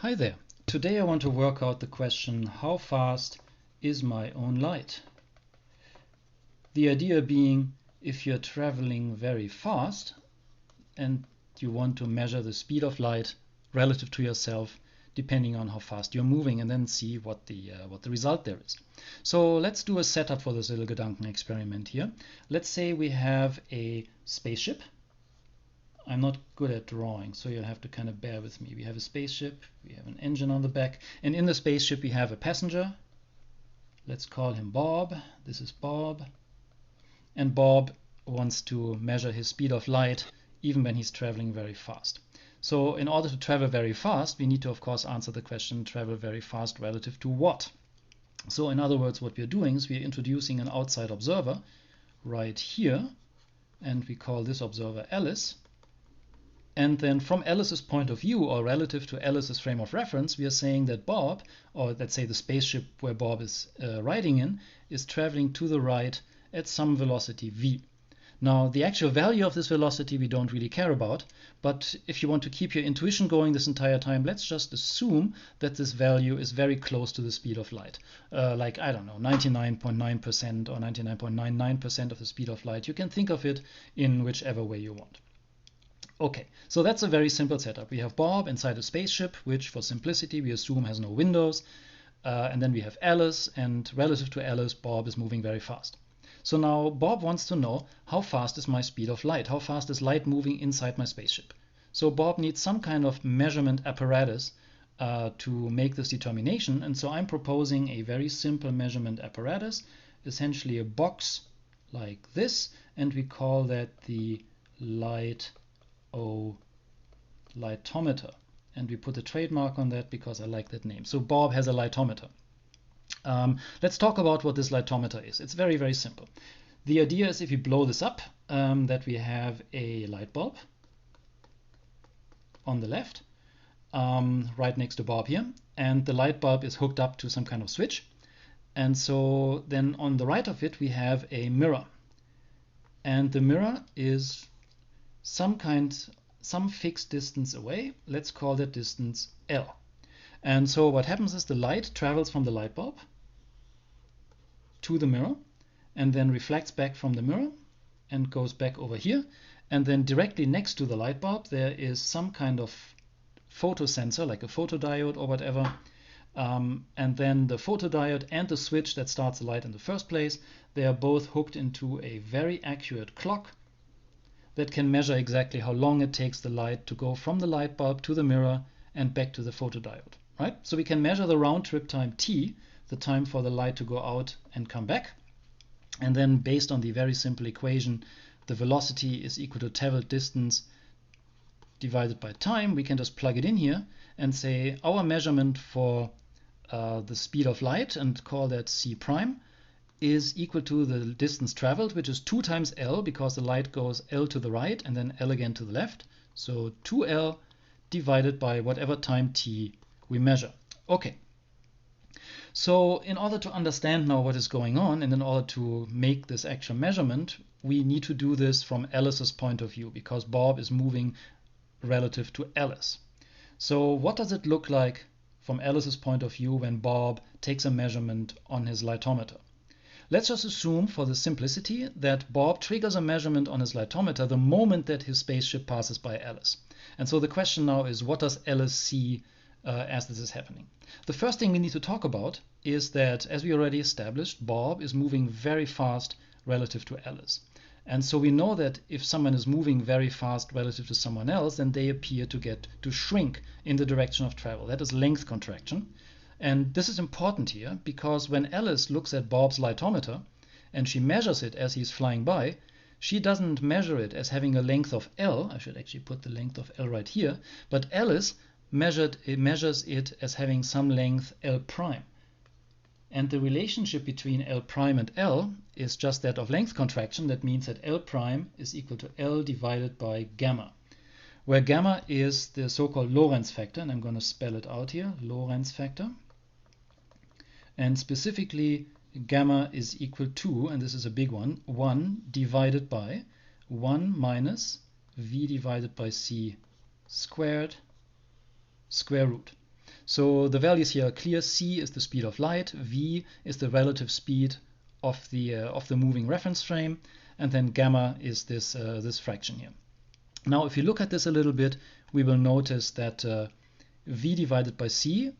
Hi there. Today I want to work out the question, how fast is my own light? The idea being, if you're traveling very fast and you want to measure the speed of light relative to yourself, depending on how fast you're moving, and then see what the result there is. So let's do a setup for this little Gedanken experiment here. Let's say we have a spaceship. I'm not good at drawing, so you'll have to kind of bear with me. We have a spaceship, we have an engine on the back, and in the spaceship we have a passenger. Let's call him Bob. This is Bob. And Bob wants to measure his speed of light even when he's traveling very fast. So in order to travel very fast, we need to, of course, answer the question, travel very fast relative to what? So in other words, what we're doing is we're introducing an outside observer right here, and we call this observer Alice. And then from Alice's point of view, or relative to Alice's frame of reference, we are saying that Bob, or let's say the spaceship where Bob is riding in, is traveling to the right at some velocity v. Now, the actual value of this velocity we don't really care about, but if you want to keep your intuition going this entire time, let's just assume that this value is very close to the speed of light. Like, I don't know, 99.9% or 99.99% of the speed of light. You can think of it in whichever way you want. Okay, so that's a very simple setup. We have Bob inside a spaceship, which for simplicity we assume has no windows. And then we have Alice, and relative to Alice, Bob is moving very fast. So now Bob wants to know, how fast is my speed of light? How fast is light moving inside my spaceship? So Bob needs some kind of measurement apparatus to make this determination. And so I'm proposing a very simple measurement apparatus, essentially a box like this, and we call that the lightometer, and we put a trademark on that because I like that name. So Bob has a lightometer. Let's talk about what this lightometer is. It's very, very simple. The idea is, if you blow this up, that we have a light bulb on the left, right next to Bob here, and the light bulb is hooked up to some kind of switch. And so then on the right of it we have a mirror, and the mirror is some fixed distance away. Let's call that distance L. And so what happens is the light travels from the light bulb to the mirror and then reflects back from the mirror and goes back over here. And then directly next to the light bulb there is some kind of photosensor, like a photodiode or whatever. And then the photodiode and the switch that starts the light in the first place, they are both hooked into a very accurate clock that can measure exactly how long it takes the light to go from the light bulb to the mirror and back to the photodiode, right? So we can measure the round trip time t, the time for the light to go out and come back. And then based on the very simple equation, the velocity is equal to traveled distance divided by time. We can just plug it in here and say our measurement for the speed of light, and call that c prime, is equal to the distance traveled, which is 2 times L, because the light goes L to the right and then L again to the left. So 2L divided by whatever time t we measure. Okay. So in order to understand now what is going on, and in order to make this actual measurement, we need to do this from Alice's point of view, because Bob is moving relative to Alice. So what does it look like from Alice's point of view when Bob takes a measurement on his lightometer? Let's just assume, for the simplicity, that Bob triggers a measurement on his lightometer the moment that his spaceship passes by Alice. And so the question now is, what does Alice see as this is happening? The first thing we need to talk about is that, as we already established, Bob is moving very fast relative to Alice. And so we know that if someone is moving very fast relative to someone else, then they appear to shrink in the direction of travel. That is length contraction. And this is important here, because when Alice looks at Bob's lightometer and she measures it as he's flying by, she doesn't measure it as having a length of L. I should actually put the length of L right here. But Alice measures it as having some length L prime. And the relationship between L prime and L is just that of length contraction. That means that L prime is equal to L divided by gamma, where gamma is the so-called Lorentz factor, and I'm going to spell it out here, Lorentz factor. And specifically, gamma is equal to, and this is a big one, 1 divided by 1 minus v divided by c squared square root. So the values here are clear. C is the speed of light, V is the relative speed of the moving reference frame, and then gamma is this this fraction here. Now if you look at this a little bit, we will notice that V divided by C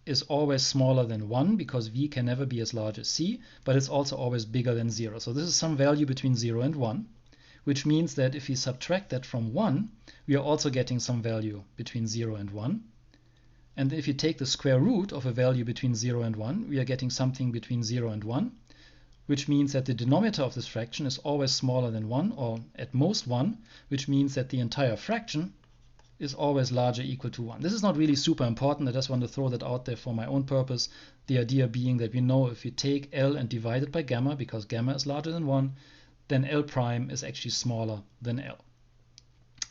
is always smaller than 1 because V can never be as large as C, but it's also always bigger than 0. So this is some value between 0 and 1, which means that if we subtract that from 1, we are also getting some value between 0 and 1. And if you take the square root of a value between 0 and 1, we are getting something between 0 and 1, which means that the denominator of this fraction is always smaller than 1, or at most 1, which means that the entire fraction is always larger or equal to 1. This is not really super important. I just want to throw that out there for my own purpose. The idea being that we know if you take L and divide it by gamma, because gamma is larger than 1, then L prime is actually smaller than L.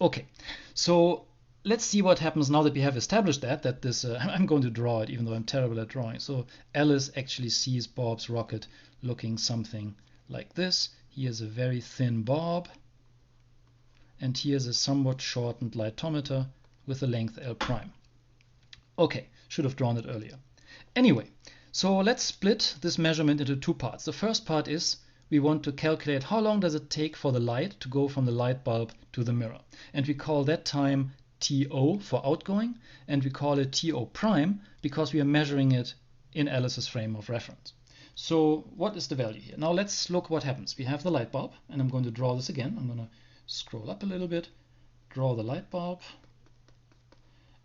Okay, so let's see what happens now that we have established that this, I'm going to draw it even though I'm terrible at drawing. So Alice actually sees Bob's rocket looking something like this. Here's a very thin Bob, and here's a somewhat shortened lightometer with a length L prime. Okay, should have drawn it earlier. Anyway, so let's split this measurement into two parts. The first part is we want to calculate how long does it take for the light to go from the light bulb to the mirror. And we call that time TO for outgoing, and we call it TO prime because we are measuring it in Alice's frame of reference. So what is the value here? Now let's look what happens. We have the light bulb, and I'm going to draw this again. I'm going to scroll up a little bit, draw the light bulb,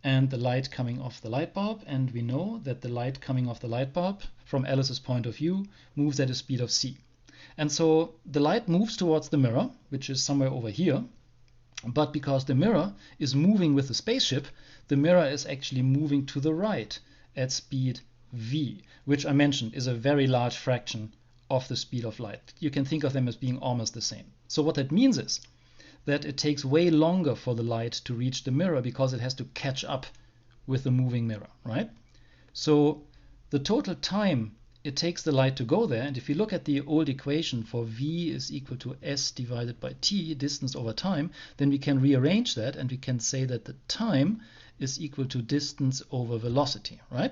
and the light coming off the light bulb, and we know that the light coming off the light bulb, from Alice's point of view, moves at a speed of c. And so the light moves towards the mirror, which is somewhere over here, but because the mirror is moving with the spaceship, the mirror is actually moving to the right at speed v, which I mentioned is a very large fraction of the speed of light. You can think of them as being almost the same. So what that means is that it takes way longer for the light to reach the mirror because it has to catch up with the moving mirror, right? So the total time it takes the light to go there, and if you look at the old equation for v is equal to s divided by t, distance over time, then we can rearrange that and we can say that the time is equal to distance over velocity, right?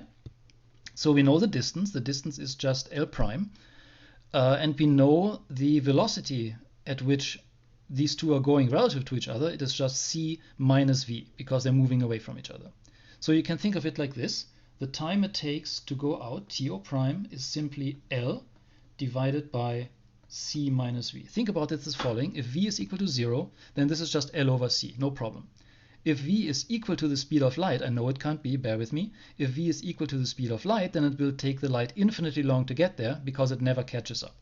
So we know the distance is just L prime, and we know the velocity at which these two are going relative to each other. It is just c minus v because they're moving away from each other. So you can think of it like this. The time it takes to go out, TO prime, is simply L divided by c minus v. Think about it as following. If v is equal to 0, then this is just L over c, no problem. If v is equal to the speed of light, I know it can't be, bear with me. If v is equal to the speed of light, then it will take the light infinitely long to get there because it never catches up.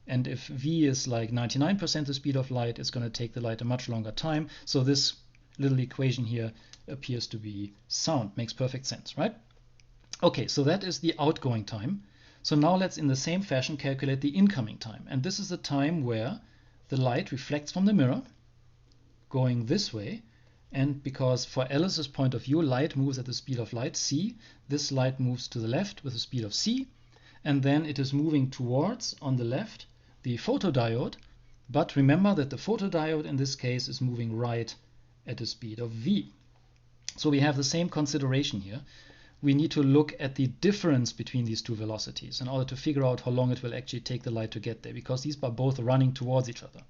And if v is like 99% the speed of light, it's going to take the light a much longer time. So this little equation here appears to be sound. Makes perfect sense, right? Okay, so that is the outgoing time. So now let's in the same fashion calculate the incoming time. And this is the time where the light reflects from the mirror going this way. And because for Alice's point of view, light moves at the speed of light, c, this light moves to the left with the speed of c. And then it is moving towards, on the left, the photodiode. But remember that the photodiode in this case is moving right at the speed of v. So we have the same consideration here. We need to look at the difference between these two velocities in order to figure out how long it will actually take the light to get there, because these are both running towards each other.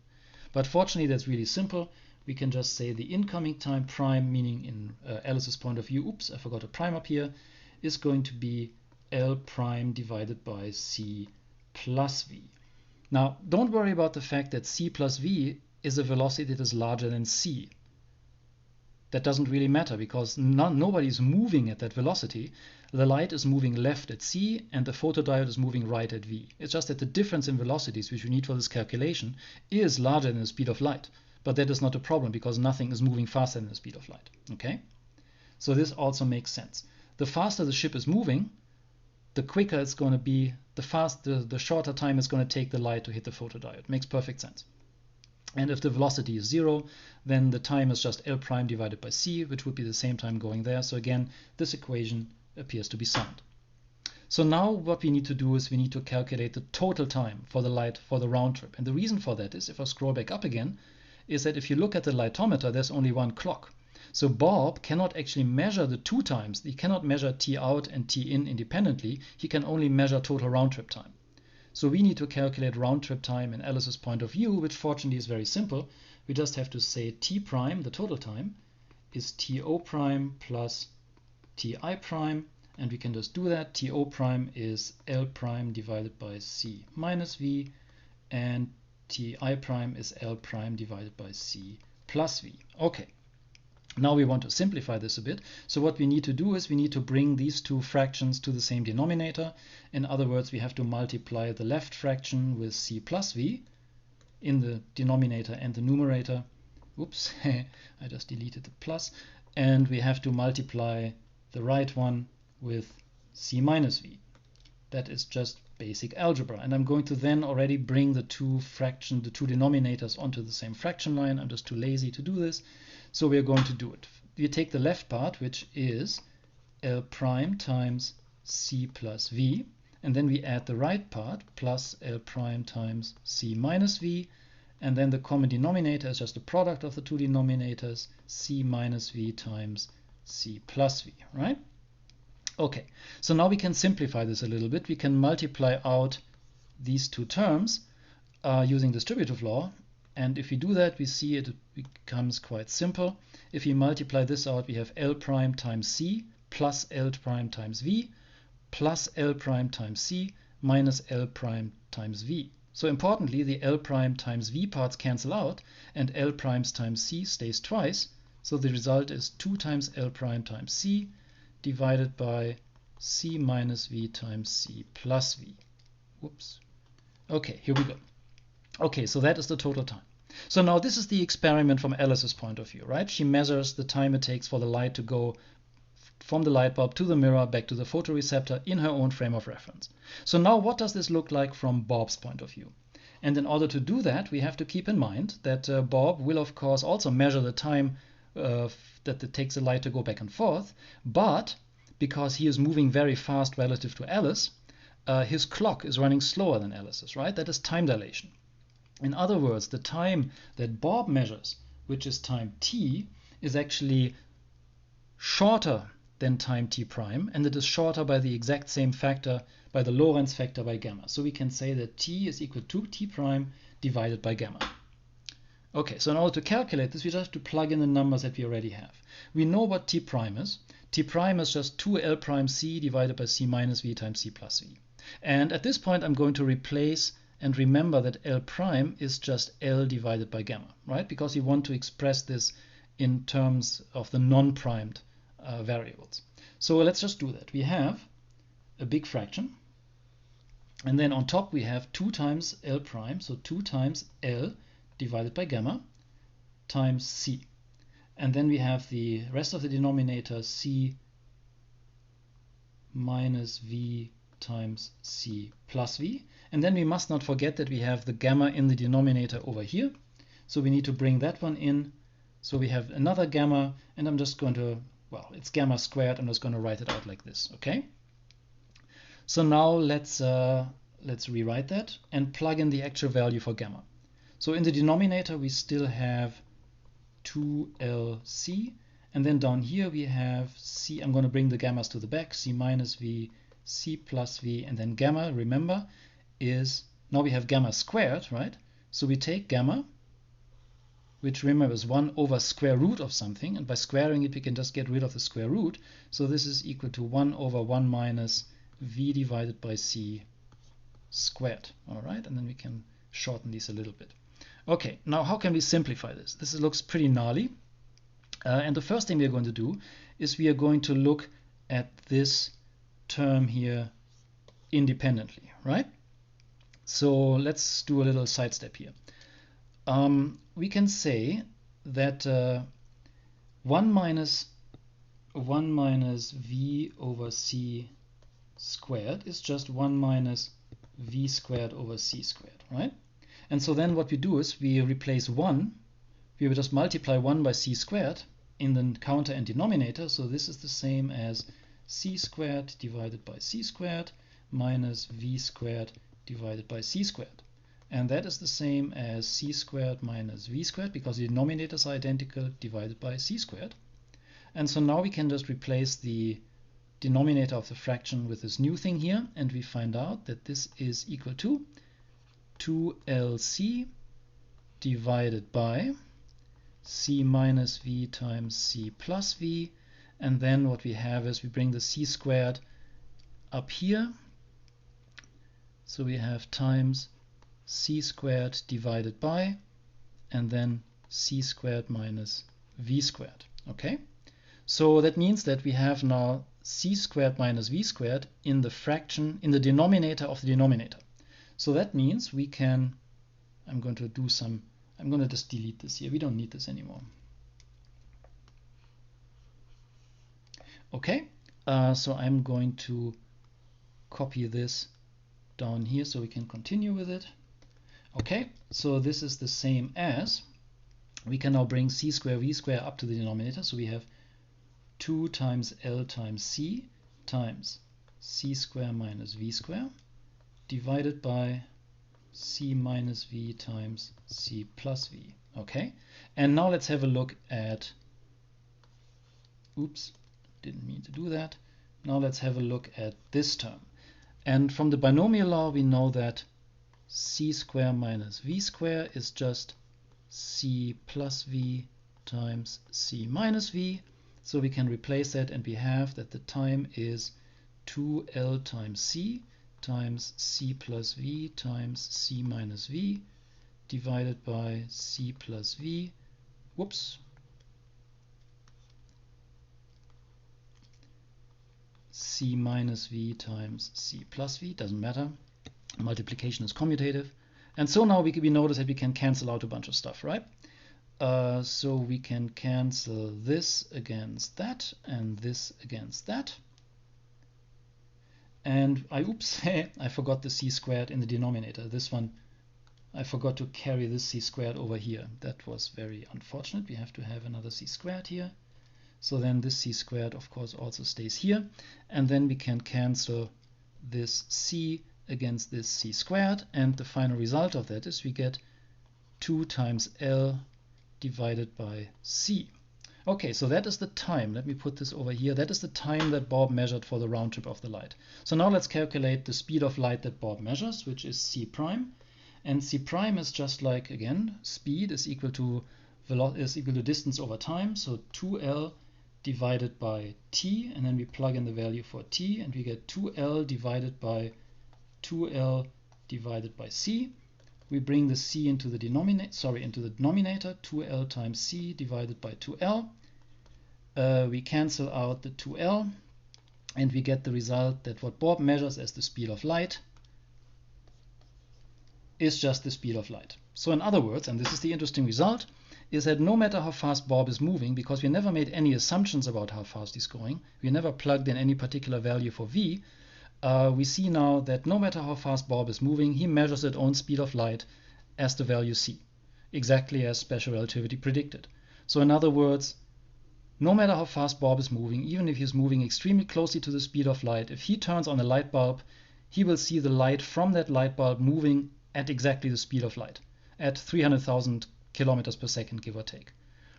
But fortunately, that's really simple. We can just say the incoming time prime, meaning in Alice's point of view, oops, I forgot a prime up here, is going to be L prime divided by c plus v. Now, don't worry about the fact that c plus v is a velocity that is larger than c. That doesn't really matter because nobody is moving at that velocity. The light is moving left at c and the photodiode is moving right at v. It's just that the difference in velocities which we need for this calculation is larger than the speed of light. But that is not a problem because nothing is moving faster than the speed of light. Okay? So this also makes sense. The faster the ship is moving, the quicker it's going to be, the shorter time it's going to take the light to hit the photodiode. Makes perfect sense. And if the velocity is 0, then the time is just L prime divided by c, which would be the same time going there. So again, this equation appears to be sound. So now what we need to do is we need to calculate the total time for the light for the round trip. And the reason for that is, if I scroll back up again, is that if you look at the lightometer, there's only one clock. So Bob cannot actually measure the two times. He cannot measure t out and t in independently. He can only measure total round trip time. So we need to calculate round trip time in Alice's point of view, which fortunately is very simple. We just have to say t prime, the total time, is to prime plus ti prime, and we can just do that. To prime is L prime divided by c minus v, and ti prime is L prime divided by c plus v. Okay. Now we want to simplify this a bit. So what we need to do is we need to bring these two fractions to the same denominator. In other words, we have to multiply the left fraction with c plus v in the denominator and the numerator. Oops, I just deleted the plus. And we have to multiply the right one with c minus v. That is just basic algebra. And I'm going to then already bring the two denominators onto the same fraction line. I'm just too lazy to do this. So we are going to do it. We take the left part, which is L prime times c plus v, and then we add the right part, plus L prime times c minus v, and then the common denominator is just the product of the two denominators, c minus v times c plus v, right? Okay, so now we can simplify this a little bit. We can multiply out these two terms using distributive law. And if we do that, we see it becomes quite simple. If we multiply this out, we have L prime times c plus L prime times v plus L prime times c minus L prime times v. So importantly, the L prime times v parts cancel out, and L primes times c stays twice. So the result is 2 times L prime times c divided by c minus v times c plus v. Whoops. Okay, here we go. Okay, so that is the total time. So now this is the experiment from Alice's point of view, right? She measures the time it takes for the light to go from the light bulb to the mirror back to the photoreceptor in her own frame of reference. So now what does this look like from Bob's point of view? And in order to do that, we have to keep in mind that Bob will, of course, also measure the time that it takes the light to go back and forth, but because he is moving very fast relative to Alice, his clock is running slower than Alice's, right? That is time dilation. In other words, the time that Bob measures, which is time t, is actually shorter than time t prime, and it is shorter by the exact same factor, by the Lorentz factor by gamma. So we can say that t is equal to t prime divided by gamma. Okay, so in order to calculate this, we just have to plug in the numbers that we already have. We know what t prime is. T prime is just 2L prime c divided by c minus v times c plus v. And at this point, I'm going to replace and remember that L prime is just L divided by gamma, right? Because we want to express this in terms of the non-primed variables. So let's just do that. We have a big fraction, and then on top we have 2 times L prime, so 2 times L divided by gamma times c. And then we have the rest of the denominator, c minus v times c plus v. And then we must not forget that we have the gamma in the denominator over here. So we need to bring that one in. So we have another gamma, and I'm just going to, well, it's gamma squared. I'm just going to write it out like this, okay? So now let's rewrite that and plug in the actual value for gamma. So in the denominator, we still have 2lc, and then down here we have c. I'm going to bring the gammas to the back, c minus v, c plus v, and then gamma, remember, is, now we have gamma squared, right? So we take gamma, which remember is 1 over square root of something, and by squaring it we can just get rid of the square root. So this is equal to 1 over 1 minus v divided by c squared, all right? And then we can shorten these a little bit. Okay, now how can we simplify this? This looks pretty gnarly. And the first thing we are going to do is we are going to look at this term here independently, right? So let's do a little sidestep here. We can say that 1 minus v over c squared is just 1 minus v squared over c squared, right? And so then what we do is we replace 1, we will just multiply 1 by c squared in the counter and denominator. So this is the same as c squared divided by c squared minus v squared divided by c squared. And that is the same as c squared minus v squared, because the denominators are identical, divided by c squared. And so now we can just replace the denominator of the fraction with this new thing here, and we find out that this is equal to 2lc divided by c minus v times c plus v, and then what we have is we bring the c squared up here, so we have times c squared divided by, and then c squared minus v squared. Okay, so that means that we have now c squared minus v squared in the fraction, in the denominator of the denominator. So that means we can, I'm going to just delete this here. We don't need this anymore. Okay, so I'm going to copy this down here so we can continue with it. Okay, so this is the same as, we can now bring c square v square up to the denominator. So we have 2 times L times C times C square minus V square divided by C minus V times C plus V. Okay, and now let's have a look at, oops, didn't mean to do that. Now let's have a look at this term. And from the binomial law we know that C square minus V square is just C plus V times C minus V. So we can replace that, and we have that the time is 2L times C plus V times C minus V divided by C plus V, whoops, C minus V times C plus V, doesn't matter. Multiplication is commutative. And so now we notice that we can cancel out a bunch of stuff, right? So we can cancel this against that and this against that. And oops, I forgot the c squared in the denominator. This one, I forgot to carry this c squared over here. That was very unfortunate. We have to have another c squared here. So then this c squared, of course, also stays here. And then we can cancel this c against this c squared. And the final result of that is we get 2 times L divided by C. Okay, so that is the time. Let me put this over here. That is the time that Bob measured for the round trip of the light. So now let's calculate the speed of light that Bob measures, which is c prime. And c prime is just like, again, speed is equal to distance over time. So 2L divided by t, and then we plug in the value for t, and we get 2L divided by 2L divided by c. We bring the c into the denominator, 2L times c divided by 2L. We cancel out the 2L, and we get the result that what Bob measures as the speed of light is just the speed of light. So in other words, and this is the interesting result, is that no matter how fast Bob is moving, because we never made any assumptions about how fast he's going, we never plugged in any particular value for v, we see now that no matter how fast Bob is moving, he measures its own speed of light as the value c, exactly as special relativity predicted. So in other words, no matter how fast Bob is moving, even if he's moving extremely closely to the speed of light, if he turns on a light bulb, he will see the light from that light bulb moving at exactly the speed of light, at 300,000 kilometers per second, give or take.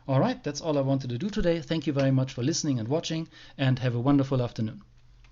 All right, that's all I wanted to do today. Thank you very much for listening and watching, and have a wonderful afternoon.